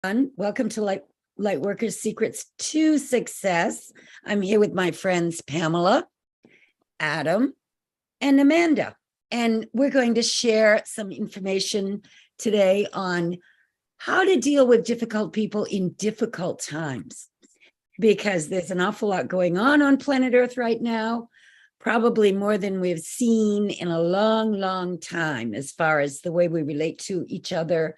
Welcome to Lightworkers Secrets to Success. I'm here with my friends Pamela, Adam, and Amanda. And we're going to share some information today on how to deal with difficult people in difficult times. Because there's an awful lot going on planet Earth right now, probably more than we've seen in a long, long time, as far as the way we relate to each other.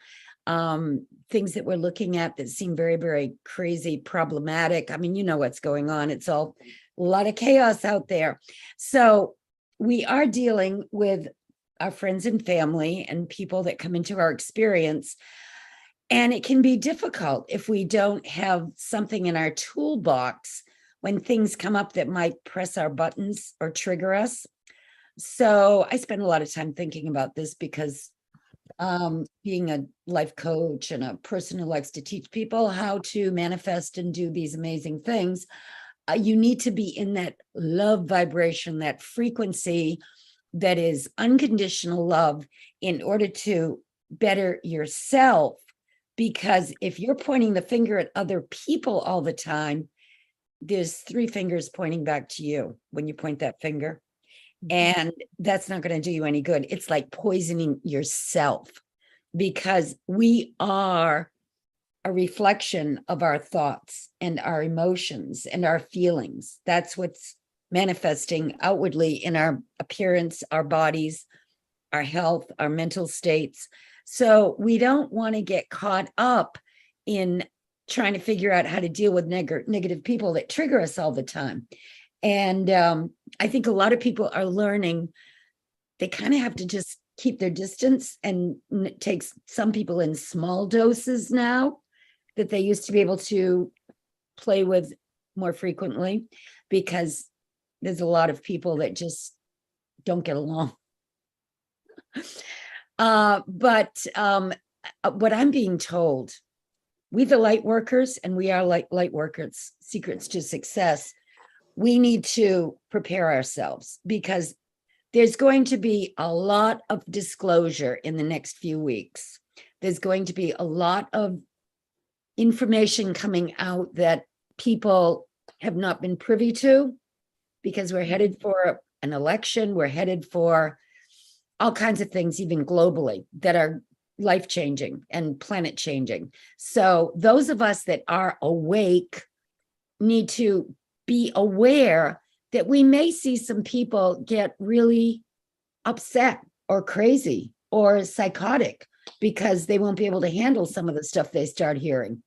Things that we're looking at that seem very, very crazy, problematic. I mean, you know what's going on. It's all a lot of chaos out there. So we are dealing with our friends and family and people that come into our experience. And it can be difficult if we don't have something in our toolbox when things come up that might press our buttons or trigger us. So I spend a lot of time thinking about this because being a life coach and a person who likes to teach people how to manifest and do these amazing things, you need to be in that love vibration, that frequency that is unconditional love in order to better yourself. Because if you're pointing the finger at other people all the time, there's three fingers pointing back to you when you point that finger. And that's not going to do you any good. It's like poisoning yourself, because we are a reflection of our thoughts and our emotions and our feelings. That's what's manifesting outwardly in our appearance, our bodies, our health, our mental states. So we don't want to get caught up in trying to figure out how to deal with negative people that trigger us all the time. And I think a lot of people are learning they kind of have to just keep their distance, and it takes some people in small doses now that they used to be able to play with more frequently, because there's a lot of people that just don't get along. But what I'm being told, we the light workers, and we are light workers, secrets to success, we need to prepare ourselves, because there's going to be a lot of disclosure in the next few weeks. There's going to be a lot of information coming out that people have not been privy to, because we're headed for an election. We're headed for all kinds of things, even globally, that are life-changing and planet-changing. So those of us that are awake need to be aware that we may see some people get really upset or crazy or psychotic because they won't be able to handle some of the stuff they start hearing.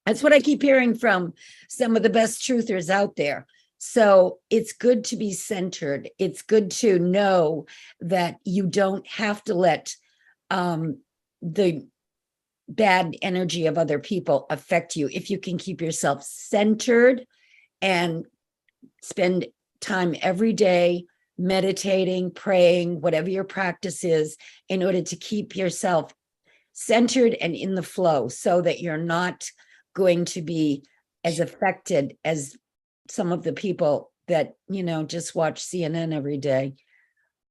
That's what I keep hearing from some of the best truthers out there. So it's good to be centered. It's good to know that you don't have to let the bad energy of other people affect you. If you can keep yourself centered and spend time every day meditating, praying, whatever your practice is, in order to keep yourself centered and in the flow, so that you're not going to be as affected as some of the people that, just watch CNN every day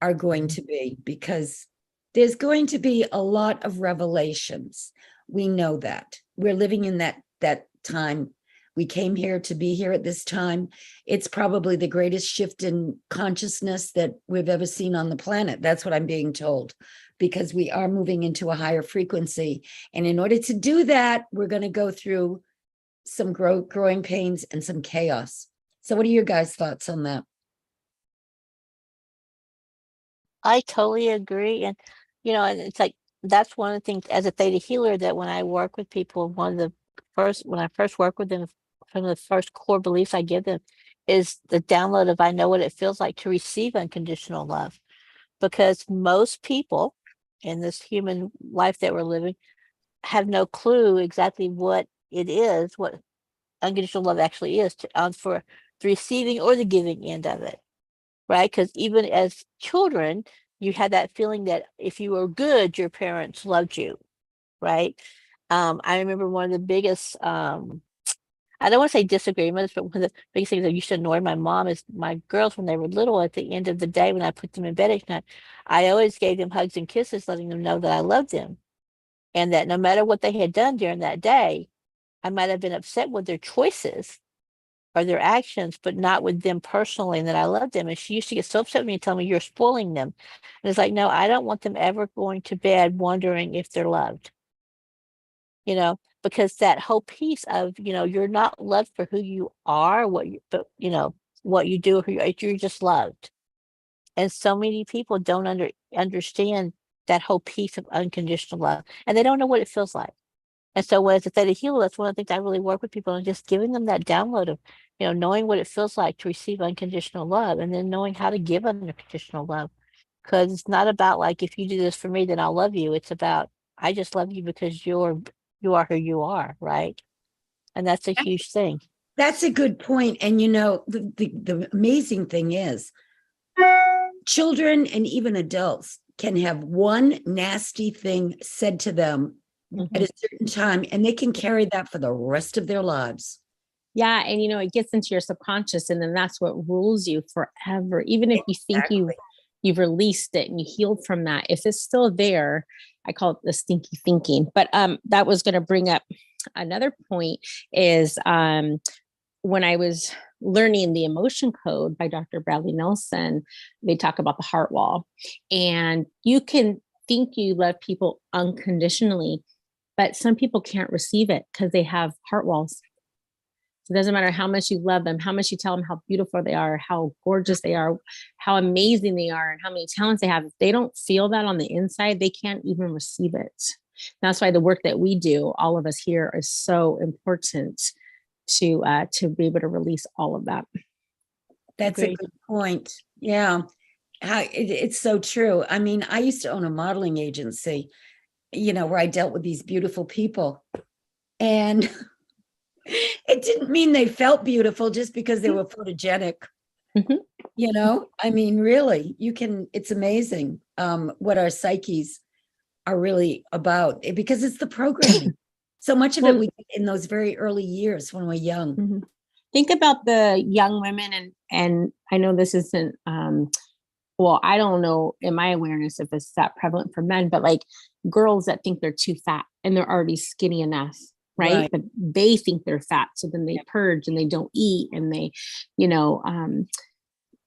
are going to be, because there's going to be a lot of revelations. We know that. We're living in that time. We came here to be here at this time. It's probably the greatest shift in consciousness that we've ever seen on the planet. That's what I'm being told, because we are moving into a higher frequency. And in order to do that, we're going to go through some growing pains and some chaos. So what are your guys' thoughts on that? I totally agree. And, and it's like, that's one of the things as a theta healer, that when I work with people, when I first work with them, some of the first core beliefs I give them is the download of, I know what it feels like to receive unconditional love. Because most people in this human life that we're living have no clue exactly what it is, what unconditional love actually is, for the receiving or the giving end of it. Right? Because even as children, you had that feeling that if you were good, your parents loved you. Right? I remember one of the biggest, I don't want to say disagreements, but one of the biggest things that used to annoy my mom is my girls, when they were little, at the end of the day, when I put them in bed each night, I always gave them hugs and kisses, letting them know that I loved them. And that no matter what they had done during that day, I might have been upset with their choices or their actions, but not with them personally, and that I loved them. And she used to get so upset with me and tell me, you're spoiling them. And it's like, no, I don't want them ever going to bed wondering if they're loved, because that whole piece of, you're not loved for who you are, but what you do, you're just loved. And so many people don't understand that whole piece of unconditional love, and they don't know what it feels like. And so as a theta healer, that's one of the things I really work with people on, just giving them that download of, knowing what it feels like to receive unconditional love, and then knowing how to give unconditional love. Because it's not about like, if you do this for me, then I'll love you. It's about, I just love you because you are who you are, right? And that's a huge thing. That's a good point. And the amazing thing is, children and even adults can have one nasty thing said to them at a certain time, and they can carry that for the rest of their lives. Yeah. And it gets into your subconscious, and then that's what rules you forever. Even if you think you've released it and you healed from that, if it's still there, I call it the stinky thinking. But that was going to bring up another point is when I was learning the emotion code by Dr. Bradley Nelson, they talk about the heart wall, and you can think you love people unconditionally, but some people can't receive it because they have heart walls. So it doesn't matter how much you love them, how much you tell them how beautiful they are, how gorgeous they are, how amazing they are, and how many talents they have. If they don't feel that on the inside, they can't even receive it. That's why the work that we do, all of us here, is so important to be able to release all of that. That's a good point. Yeah. It's so true. I mean, I used to own a modeling agency, where I dealt with these beautiful people, and it didn't mean they felt beautiful just because they were photogenic. I mean, really, it's amazing what our psyches are really about, because it's the programming. So much of it we get in those very early years when we're young. Think about the young women, and I know this isn't, well, I don't know in my awareness if it's that prevalent for men, but like girls that think they're too fat and they're already skinny enough, right? But they think they're fat. So then they purge and they don't eat, and they, and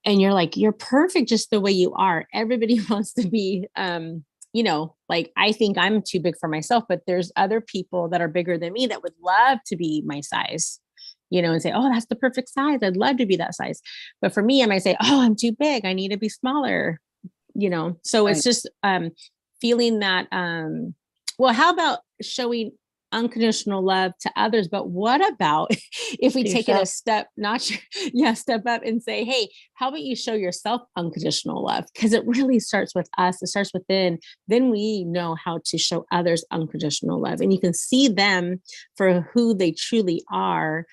you're like, you're perfect just the way you are. Everybody wants to be, like, I think I'm too big for myself, but there's other people that are bigger than me that would love to be my size, and say, oh, that's the perfect size. I'd love to be that size. But for me, I might say, oh, I'm too big. I need to be smaller, so it's just feeling that, well, how about showing unconditional love to others? But what about if we take it a step, step up and say, hey, how about you show yourself unconditional love? Because it really starts with us. It starts within. Then we know how to show others unconditional love, and you can see them for who they truly are,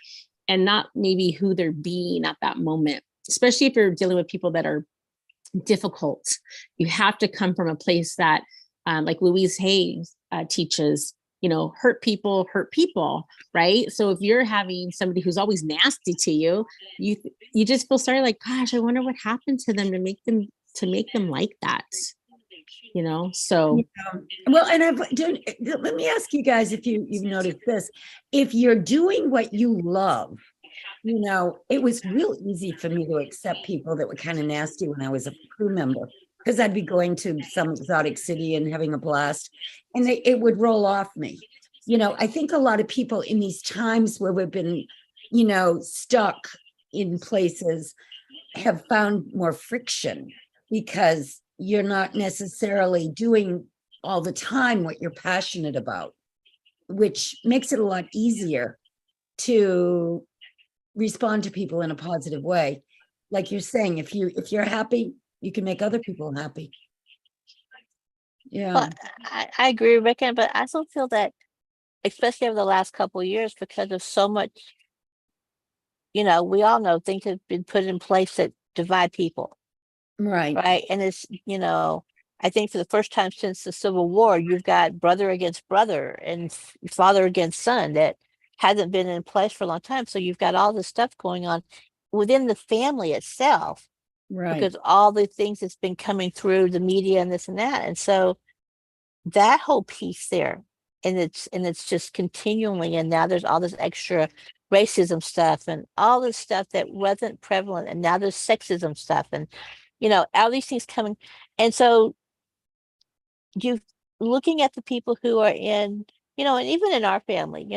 and not maybe who they're being at that moment. Especially if you're dealing with people that are difficult, you have to come from a place that, like Louise Hay teaches, hurt people, right? So if you're having somebody who's always nasty to you, you just feel sorry, like, gosh, I wonder what happened to them to make them like that, so. Well, and let me ask you guys if you've noticed this. If you're doing what you love, it was real easy for me to accept people that were kind of nasty when I was a crew member, because I'd be going to some exotic city and having a blast, and it would roll off me. I think a lot of people in these times where we've been, stuck in places, have found more friction, because you're not necessarily doing all the time what you're passionate about, which makes it a lot easier to respond to people in a positive way. Like you're saying, if you're happy, you can make other people happy. Yeah. Well, I agree, Rebecca, but I also feel that, especially over the last couple of years, because of so much, we all know things have been put in place that divide people. Right. And it's, I think for the first time since the Civil War, you've got brother against brother and father against son that hasn't been in place for a long time. So you've got all this stuff going on within the family itself, because all the things that's been coming through the media and this and that. And so that whole piece there, it's just continually, and now there's all this extra racism stuff and all this stuff that wasn't prevalent, and now there's sexism stuff, and all these things coming. And so you looking at the people who are in, and even in our family,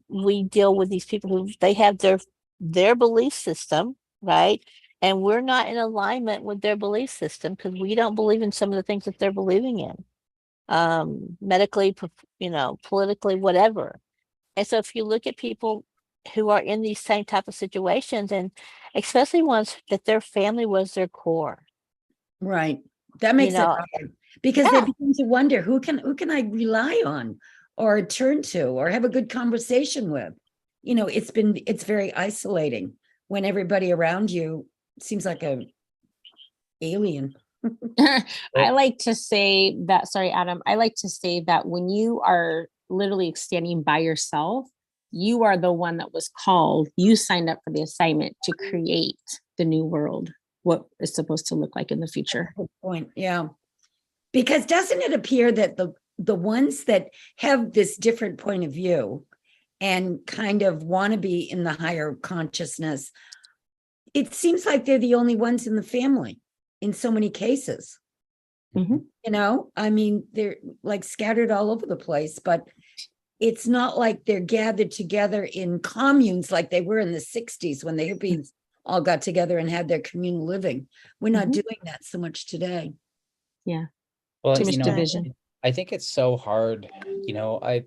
we deal with these people who they have their belief system, right? And we're not in alignment with their belief system because we don't believe in some of the things that they're believing in, medically, politically, whatever. And so if you look at people who are in these same type of situations, and especially ones that their family was their core, Right. That makes it know, hard because they yeah. begin to wonder who can I rely on or turn to or have a good conversation with. It's very isolating when everybody around you seems like a alien. I like to say that, sorry, Adam, I like to say that when you are literally standing by yourself, you are the one that was called, you signed up for the assignment to create the new world, what is supposed to look like in the future. Good point. Yeah. Because doesn't it appear that the ones that have this different point of view and kind of want to be in the higher consciousness, it seems like they're the only ones in the family in so many cases. Mhm. I mean, they're like scattered all over the place, but it's not like they're gathered together in communes like they were in the 60s when the hippies all got together and had their communal living. We're not Mhm. doing that so much today. Yeah. Well, Too much division. I think it's so hard. I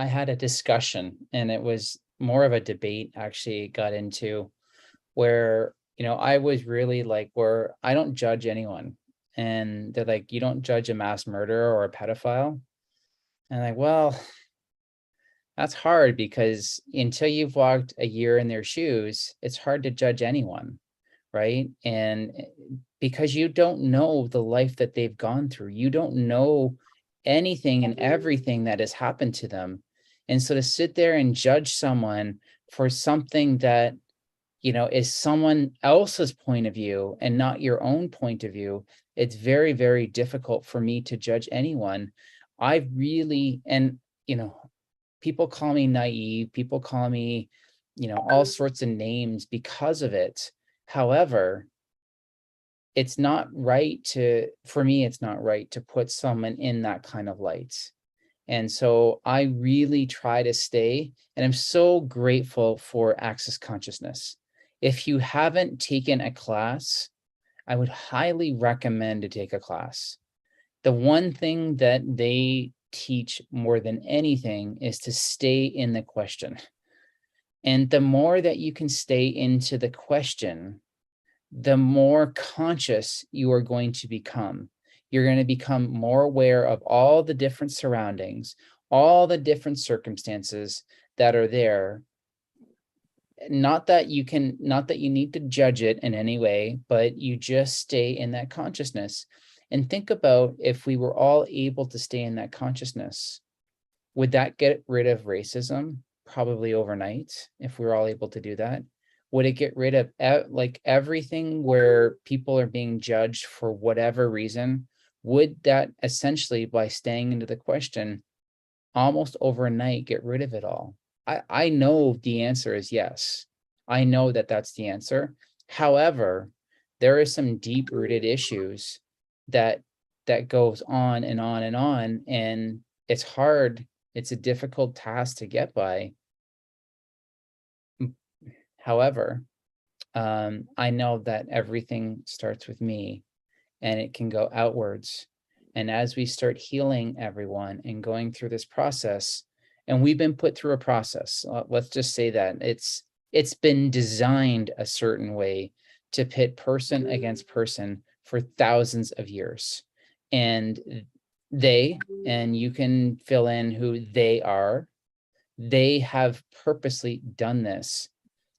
had a discussion, and it was more of a debate actually got into where, I was really like, where I don't judge anyone. And they're like, you don't judge a mass murderer or a pedophile. And I'm like, well, that's hard because until you've walked a year in their shoes, it's hard to judge anyone, right? And because you don't know the life that they've gone through, you don't know anything and everything that has happened to them. And so to sit there and judge someone for something that, is someone else's point of view and not your own point of view, it's very, very difficult for me to judge anyone. I really, and, people call me naive, people call me, all sorts of names because of it. However, it's not right for me, it's not right to put someone in that kind of light. And so I really try to stay, and I'm so grateful for Access Consciousness. If you haven't taken a class, I would highly recommend to take a class. The one thing that they teach more than anything is to stay in the question. And the more that you can stay into the question, the more conscious you are going to become. You're going to become more aware of all the different surroundings, all the different circumstances that are there. Not that you need to judge it in any way, but you just stay in that consciousness. And think about if we were all able to stay in that consciousness, would that get rid of racism? Probably overnight, if we were all able to do that. Would it get rid of like everything where people are being judged for whatever reason? Would that essentially, by staying into the question, almost overnight get rid of it all? I know the answer is yes. I know that that's the answer. However, there are some deep-rooted issues that goes on and on and on, and it's hard. It's a difficult task to get by. However, I know that everything starts with me, and it can go outwards. And as we start healing everyone and going through this process, and we've been put through a process, let's just say that it's been designed a certain way to pit person against person for thousands of years. And and you can fill in who they are, they have purposely done this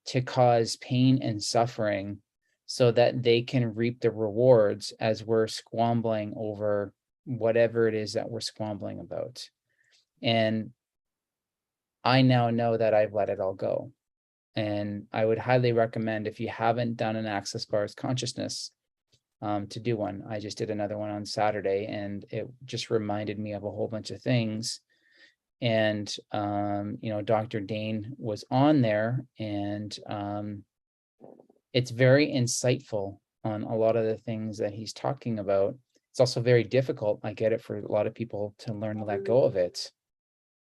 to cause pain and suffering so that they can reap the rewards as we're squabbling over whatever it is that we're squabbling about. And I now know that I've let it all go. And I would highly recommend, if you haven't done an Access Bars Consciousness, to do one. I just did another one on Saturday, and it just reminded me of a whole bunch of things. And Dr. Dane was on there, and it's very insightful on a lot of the things that he's talking about. It's also very difficult. I get it, for a lot of people to learn to let go of it,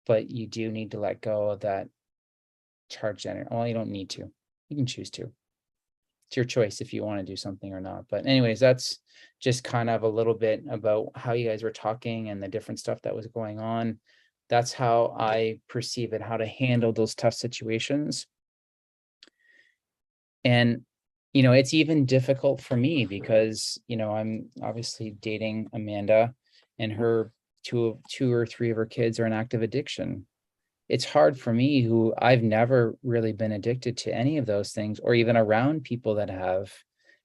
but you do need to let go of that charged energy. Well, you don't need to. You can choose to. It's your choice if you want to do something or not. But anyways, that's just kind of a little bit about how you guys were talking and the different stuff that was going on. That's how I perceive it, how to handle those tough situations. And it's even difficult for me because, I'm obviously dating Amanda, and her two or three of her kids are in active addiction. It's hard for me, who I've never really been addicted to any of those things, or even around people that have,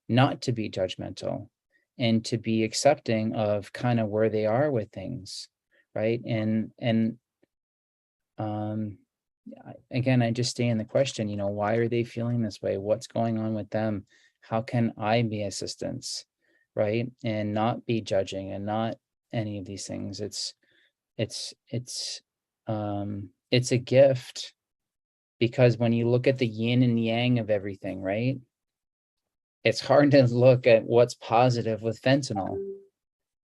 not to be judgmental and to be accepting of kind of where they are with things. Right. Again, I just stay in the question, why are they feeling this way? What's going on with them? How can I be assistance? Right. And not be judging and not any of these things. It's a gift, because when you look at the yin and yang of everything, right, it's hard to look at what's positive with fentanyl.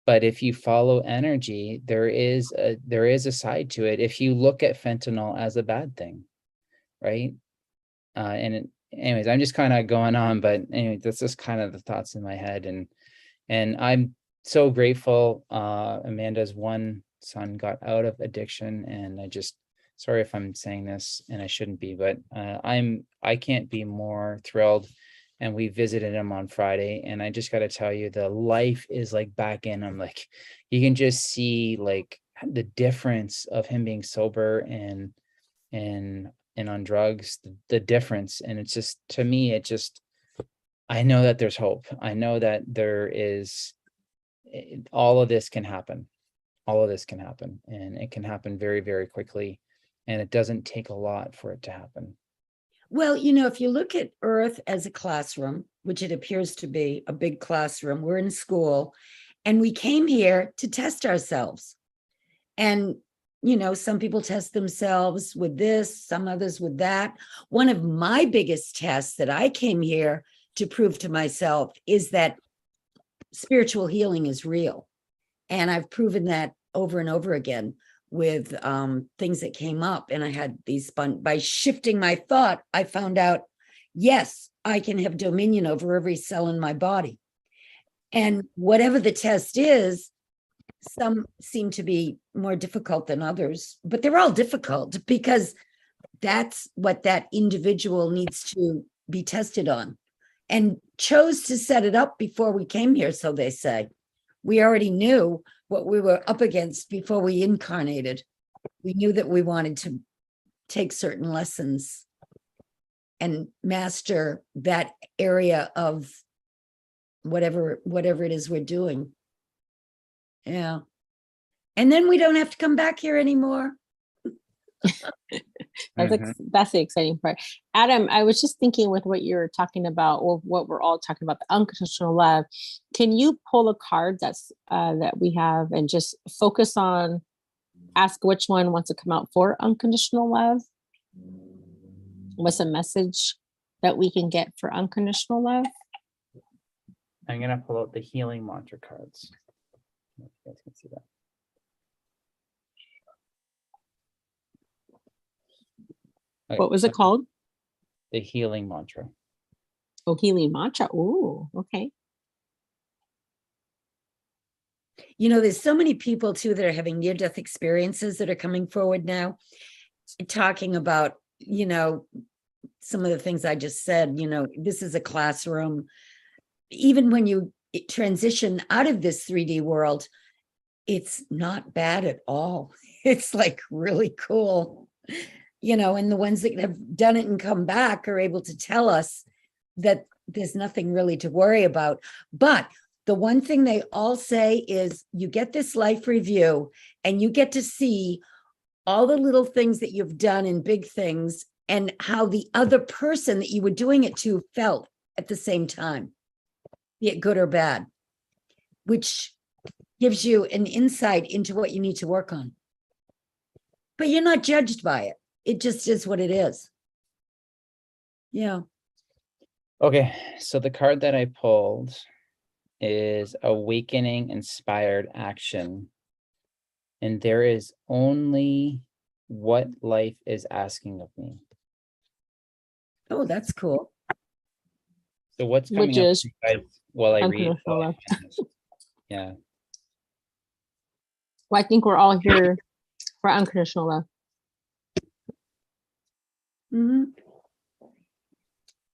But if you follow energy, there is a side to it. If you look at fentanyl as a bad thing, right? Anyways, I'm just kind of going on, but anyway, that's just kind of the thoughts in my head. And I'm so grateful. Amanda's one son got out of addiction, and sorry if I'm saying this and I shouldn't be, but I can't be more thrilled. And we visited him on Friday, and I just got to tell you, the life is like back in him. Like, you can just see like the difference of him being sober and on drugs, the difference. And it's just, to me, I know that there's hope. I know that there is, all of this can happen. All of this can happen, and it can happen very, very quickly. And it doesn't take a lot for it to happen. Well, if you look at Earth as a classroom, which it appears to be a big classroom, we're in school, and we came here to test ourselves. And, some people test themselves with this, some others with that. One of my biggest tests that I came here to prove to myself is that spiritual healing is real. And I've proven that over and over again with things that came up. And I had these by shifting my thought, I found out, yes, I can have dominion over every cell in my body. And whatever the test is, some seem to be more difficult than others, but they're all difficult because that's what that individual needs to be tested on, and chose to set it up before we came here. So they say, we already knew what we were up against before we incarnated. We knew that we wanted to take certain lessons and master that area of whatever it is we're doing. Yeah. And then we don't have to come back here anymore. That's the exciting part. Adam, I was just thinking with what you're talking about, or what we're all talking about, the unconditional love. Can you pull a card that's that we have and just focus on, ask which one wants to come out for unconditional love? What's a message that we can get for unconditional love? I'm going to pull out the healing mantra cards. I don't know if you guys can see that. Okay, What was it called? The healing mantra. Oh, healing mantra. Oh, okay. There's so many people too that are having near-death experiences that are coming forward now, talking about, some of the things I just said. This is a classroom. Even when you transition out of this 3D world, it's not bad at all. It's like really cool. And the ones that have done it and come back are able to tell us that there's nothing really to worry about. But the one thing they all say is, you get this life review and you get to see all the little things that you've done and big things, and how the other person that you were doing it to felt at the same time, be it good or bad. which gives you an insight into what you need to work on. But you're not judged by it. It just is what it is. Yeah. Okay, so the card that I pulled is Awakening Inspired Action. And there is only what life is asking of me. Oh, that's cool. So what's Which coming up is for you guys while I read? unconditional love. Yeah. Well, I think we're all here for unconditional love. Mhm.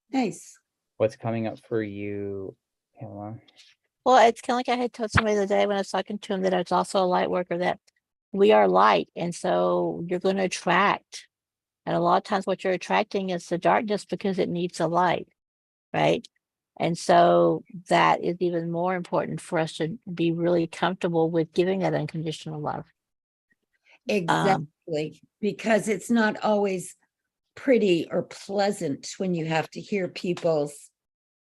Nice. What's coming up for you, Pamela? Well, it's kind of like I had told somebody the other day when I was talking to him that I was also a light worker, that we are light. And so you're going to attract. And a lot of times what you're attracting is the darkness because it needs a light, right? And so that is even more important for us to be really comfortable with giving that unconditional love. Exactly. Because it's not always pretty or pleasant when you have to hear people's,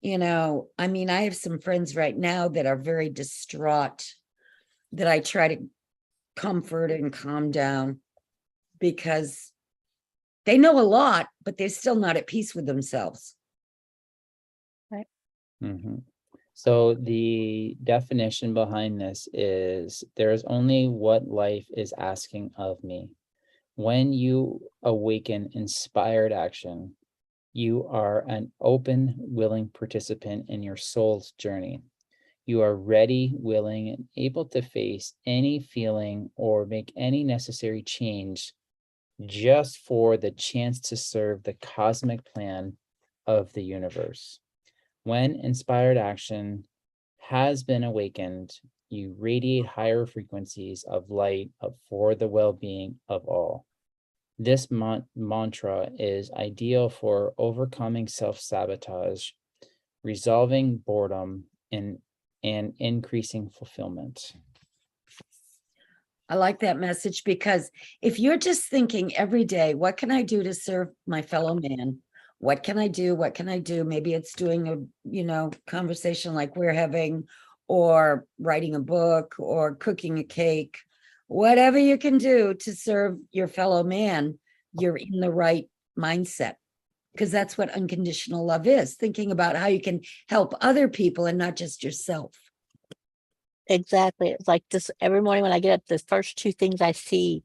I mean, I have some friends right now that are very distraught that I try to comfort and calm down because they know a lot, but they're still not at peace with themselves. Mhm. So the definition behind this is there is only what life is asking of me. When you awaken inspired action, you are an open, willing participant in your soul's journey. You are ready, willing, and able to face any feeling or make any necessary change just for the chance to serve the cosmic plan of the universe. When inspired action has been awakened, you radiate higher frequencies of light for the well-being of all. This mantra is ideal for overcoming self-sabotage, resolving boredom, and increasing fulfillment. I like that message because if you're just thinking every day, what can I do to serve my fellow man? What can I do? What can I do? Maybe it's doing a, conversation like we're having, or writing a book, or cooking a cake, whatever you can do to serve your fellow man, you're in the right mindset. Because that's what unconditional love is, thinking about how you can help other people and not just yourself. Exactly. It's like this every morning when I get up, the first two things I see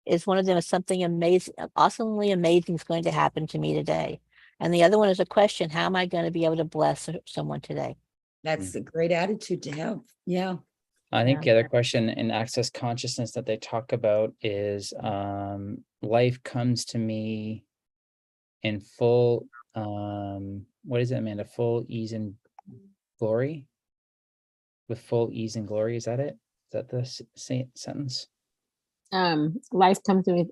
is one of them is something amazing, awesomely amazing is going to happen to me today. And the other one is a question, how am I going to be able to bless someone today? That's a great attitude to have. Yeah. I think Yeah. the other question in access consciousness that they talk about is life comes to me in full, what is it, Amanda? Full ease and glory? With full ease and glory, is that it? Is that the sentence? Life comes with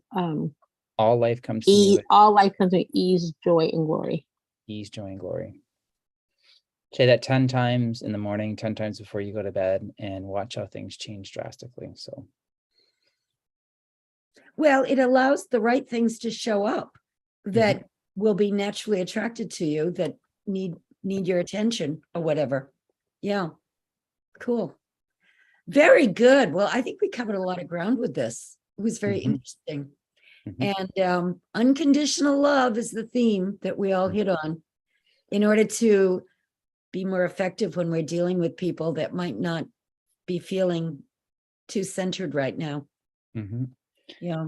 All life comes to me with all life comes with ease, joy, and glory. ease, joy, and glory. Say that 10 times in the morning, 10 times before you go to bed, and watch how things change drastically. So, Well, it allows the right things to show up that will be naturally attracted to you, that need your attention or whatever. Yeah. Cool. Very good. Well, I think we covered a lot of ground with this. It was very interesting. And unconditional love is the theme that we all hit on in order to be more effective when we're dealing with people that might not be feeling too centered right now. Yeah.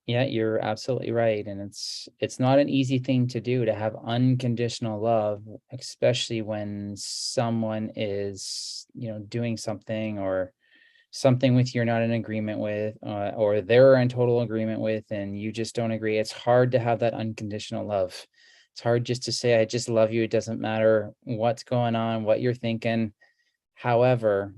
Yeah, you're absolutely right. And it's not an easy thing to do, to have unconditional love, especially when someone is, doing something or something with you're not in agreement with, or they're in total agreement with, and you just don't agree. It's hard to have that unconditional love. It's hard just to say, I just love you. It doesn't matter what's going on, what you're thinking. However,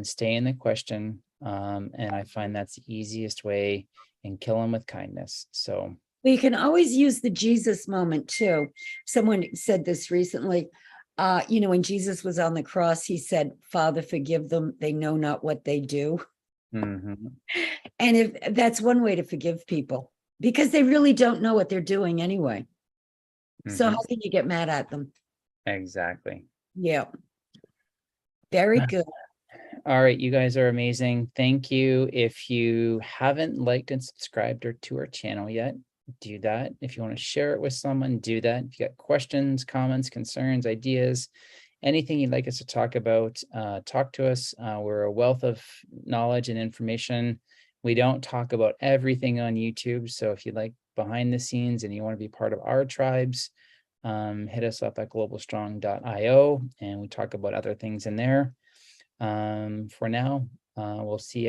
stay in the question. And I find that's the easiest way, and kill them with kindness. So Well, you can always use the Jesus moment too. Someone said this recently. When Jesus was on the cross, he said, Father, forgive them. They know not what they do. mhm, And if that's one way to forgive people, because they really don't know what they're doing anyway. So mhm, how can you get mad at them? exactly. Yeah. Very good. All right, you guys are amazing. Thank you. If you haven't liked and subscribed to our channel yet, do that. If you want to share it with someone, do that. If you got questions, comments, concerns, ideas, anything you'd like us to talk about, talk to us. We're a wealth of knowledge and information. We don't talk about everything on YouTube. So if you like behind the scenes and you want to be part of our tribes, hit us up at globalstrong.io and we talk about other things in there. For now, we'll see